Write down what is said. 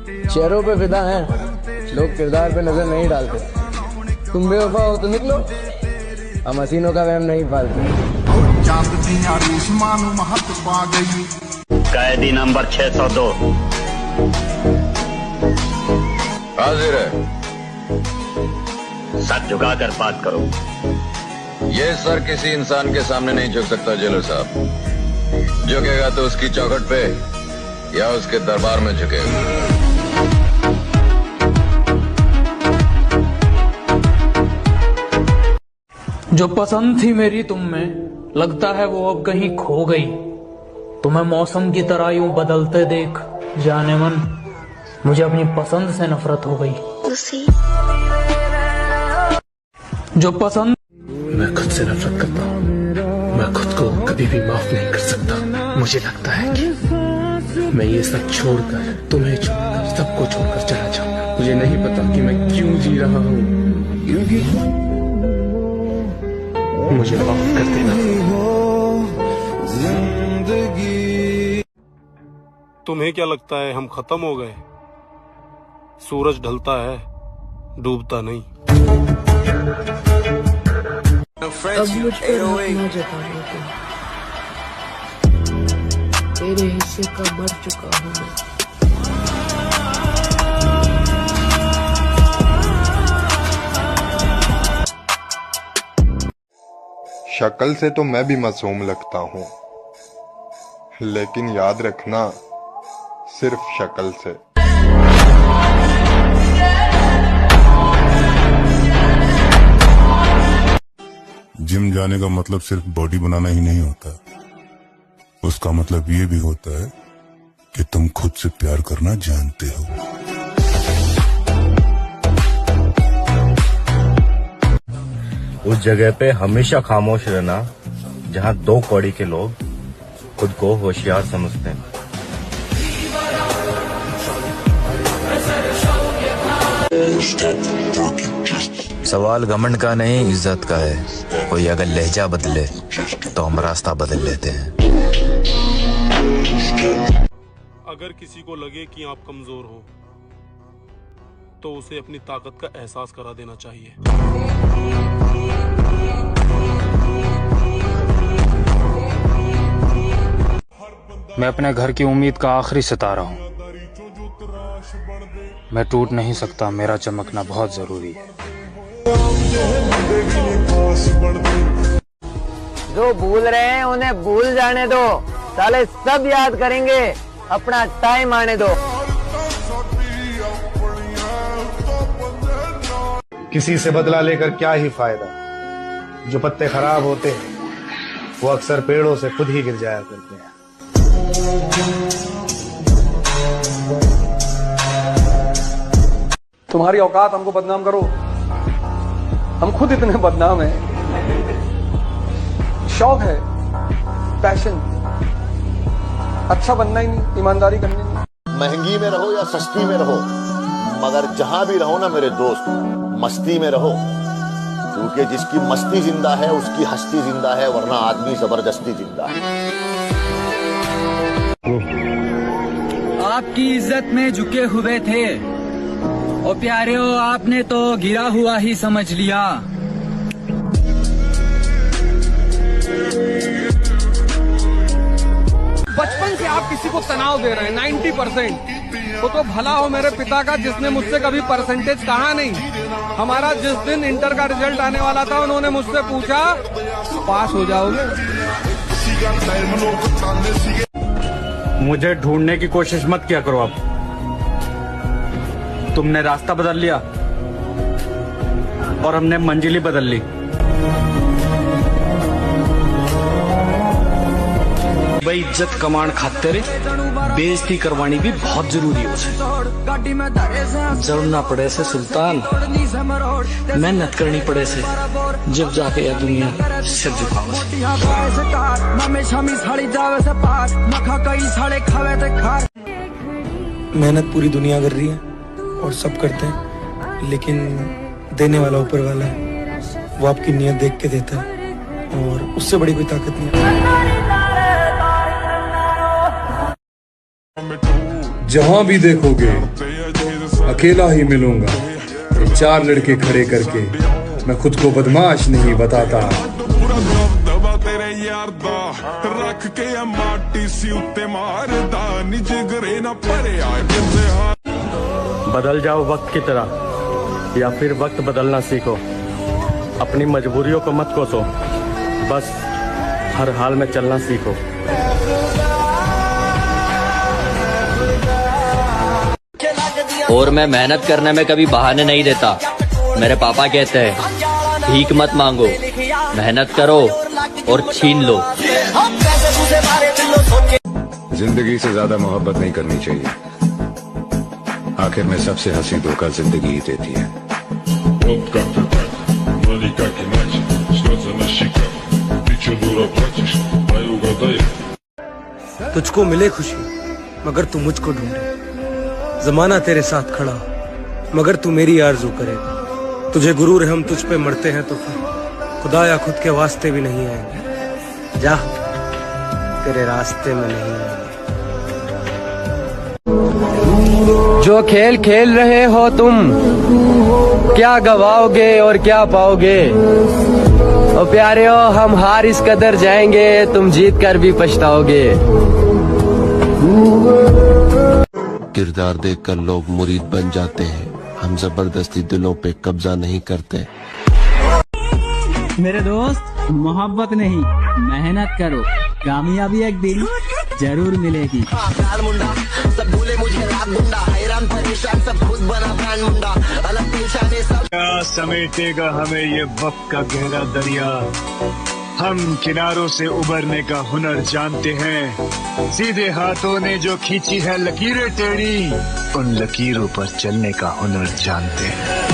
चेहरों पे फिदा हैं, लोग किरदार पे नजर नहीं डालते। तुम बेवफा हो तो निकलो, हम हसीनों का वहम नहीं पालते। कैदी नंबर 602 हाजिर है। सर झुकाकर बात करो। ये सर किसी इंसान के सामने नहीं झुक सकता जेलर साहब। झुकेगा तो उसकी चौखट पे या उसके दरबार में झुकेगा। जो पसंद थी मेरी तुम में, लगता है वो अब कहीं खो गई। तुम्हें मौसम की तरह यूं बदलते देख जाने मन, मुझे अपनी पसंद से नफरत हो गई। जो पसंद, मैं खुद से नफरत करता हूँ। मैं खुद को कभी भी माफ नहीं कर सकता। मुझे लगता है कि मैं ये सब छोड़कर, तुम्हें छोड़कर, सबको छोड़कर चला जाऊंगा। मुझे नहीं पता कि मैं क्यों जी रहा हूँ। मुझे माफ कर देना। तुम्हें क्या लगता है हम खत्म हो गए? सूरज ढलता है, डूबता नहीं। अब मुझ पर ना जताने को, तेरे हिस्से का मर चुका हूँ मैं। शक्ल से तो मैं भी मासूम लगता हूँ, लेकिन याद रखना सिर्फ शक्ल से। जिम जाने का मतलब सिर्फ बॉडी बनाना ही नहीं होता, उसका मतलब ये भी होता है कि तुम खुद से प्यार करना जानते हो। उस जगह पे हमेशा खामोश रहना जहाँ 2 कौड़ी के लोग खुद को होशियार समझते हैं। सवाल घमंड का नहीं, इज्जत का है। कोई अगर लहजा बदले तो हम रास्ता बदल लेते हैं। अगर किसी को लगे कि आप कमजोर हो तो उसे अपनी ताकत का एहसास करा देना चाहिए। मैं अपने घर की उम्मीद का आखिरी सितारा हूँ। मैं टूट नहीं सकता, मेरा चमकना बहुत जरूरी है। जो भूल रहे हैं उन्हें भूल जाने दो, साले सब याद करेंगे, अपना टाइम आने दो। किसी से बदला लेकर क्या ही फायदा, जो पत्ते खराब होते हैं वो अक्सर पेड़ों से खुद ही गिर जाया करते हैं। तुम्हारी औकात हमको बदनाम करो, हम खुद इतने बदनाम हैं। शौक है, पैशन, अच्छा बनना ही नहीं, ईमानदारी करनी नहीं। महंगी में रहो या सस्ती में रहो, मगर जहां भी रहो ना मेरे दोस्त, मस्ती में रहो, क्योंकि जिसकी मस्ती जिंदा है उसकी हस्ती जिंदा है, वरना आदमी जबरदस्ती जिंदा है। आपकी इज्जत में झुके हुए थे और प्यारे हो, आपने तो गिरा हुआ ही समझ लिया। बचपन से आप किसी को तनाव दे रहे हैं 90%। वो तो भला हो मेरे पिता का, जिसने मुझसे कभी परसेंटेज कहा नहीं। हमारा जिस दिन इंटर का रिजल्ट आने वाला था, उन्होंने मुझसे पूछा पास हो जाओगे? मुझे ढूंढने की कोशिश मत किया करो। अब तुमने रास्ता बदल लिया और हमने मंजिल ही बदल ली। भाई इज्जत कमाण खातिर बेइज्जती करवानी भी बहुत जरूरी हो। जरूर ना पड़े से सुल्तान, मेहनत करनी पड़े से, जब जाके यह दुनिया सिर झुकावे। मेहनत पूरी दुनिया कर रही है और सब करते हैं, लेकिन देने वाला ऊपर वाला है। वो आपकी नीयत देख के देता है और उससे बड़ी कोई ताकत नहीं है। जहां भी देखोगे अकेला ही मिलूंगा। ये 4 लड़के खड़े करके मैं खुद को बदमाश नहीं बताता। बदल जाओ वक्त की तरह या फिर वक्त बदलना सीखो। अपनी मजबूरियों को मत कोसो, बस हर हाल में चलना सीखो। और मैं मेहनत करने में कभी बहाने नहीं देता। मेरे पापा कहते हैं भीख मत मांगो, मेहनत करो और छीन लो। जिंदगी से ज्यादा मोहब्बत नहीं करनी चाहिए। आखिर में सबसे हंसी धोखा जिंदगी ही देती है। तुझको मिले खुशी मगर तू मुझको ढूंढे। जमाना तेरे साथ खड़ा मगर तू मेरी आरज़ू करेगा। तुझे गुरूर है हम तुझ पे मरते हैं तो फिर खुदा या खुद के वास्ते भी नहीं आएंगे। जा तेरे रास्ते में नहीं आएंगे। जो खेल खेल रहे हो तुम, क्या गवाओगे और क्या पाओगे। ओ प्यारे हो, हम हार इस कदर जाएंगे, तुम जीत कर भी पछताओगे। किरदार देखकर लोग मुरीद बन जाते हैं, हम जबरदस्ती दिलों पे कब्जा नहीं करते। मेरे दोस्त, मोहब्बत नहीं मेहनत करो, कामयाबी एक दिन जरूर मिलेगी। सब भूले मुझे रात मुंडा, हैरान परेशान सब खुद बना ब्रांड मुंडा, अलग पहचाने सब। क्या समेटेगा हमें ये वक्त का गहरा दरिया। हम किनारों से उबरने का हुनर जानते हैं। सीधे हाथों ने जो खींची है लकीरें टेढ़ी, उन लकीरों पर चलने का हुनर जानते हैं।